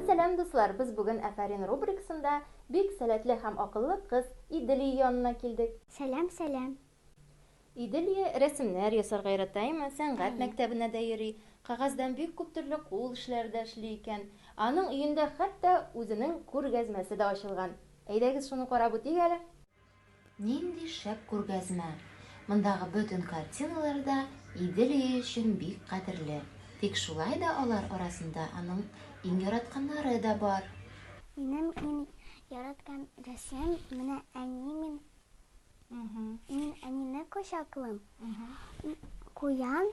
Сәлам дуслар, без бүген Афарин рубрикасында бик сәләтле һәм акыллы кыз Иделия янына килдек. Сәлам. Иделия рәсемнәр ясарга ярата, сәнгать мәктәбенә дә йөри. Кагаздан бик күп төрле кул эшләрдә эшли икән. Аның өендә хәтта үзенең күргәзмәсе дә ачылган. Әйдәгез шуны карап үтик әле. Нинди шәп күргәзмә. Мондагы бөтен картиналар да Иделия өчен бик кадерле. Тик шулай да алар арасында аның иң яратканнары да бар. Минем иң яраткан рәсем менә әни мин әнине кочаклым. Куян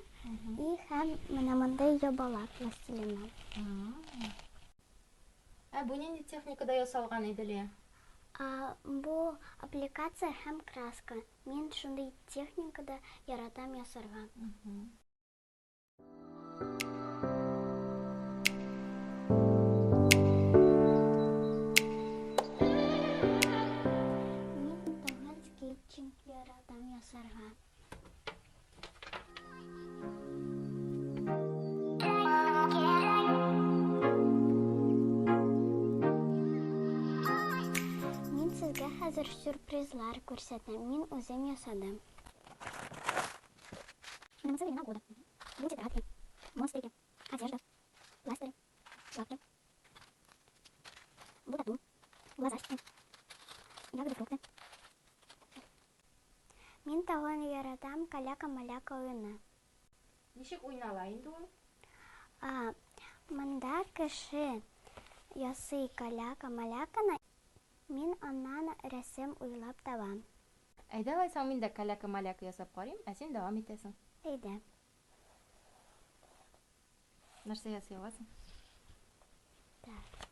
и һәм менә мондай ябалак пластилиннан. Бу нинди техникада ясалган, Иделия? Бу аппликация һәм краска. Мин шундый техникада яратам ясарга. Мин тагын скетчинг яратам ясарга. Мин сезгә хәзер сюрпризлар күрсәтәм. Мин үзем ясадым. Намазывание на года. Будь тетрадки, монстрики, одежда, пластырь, лаки, бутату, глазастики, ягоды, фрукты. Мин тагын яратам каляка-маляка уйны. Ничек уйнала инде ул? Монда кеше ясый каляка-маляканы, мин аннан рәсем уйлап табам. Әйдә алайсаң, мин дә каляка-маляка ясап карыйм, ә син дәвам итәсең. Әйдә. Нәрсә ясый аласың? Так.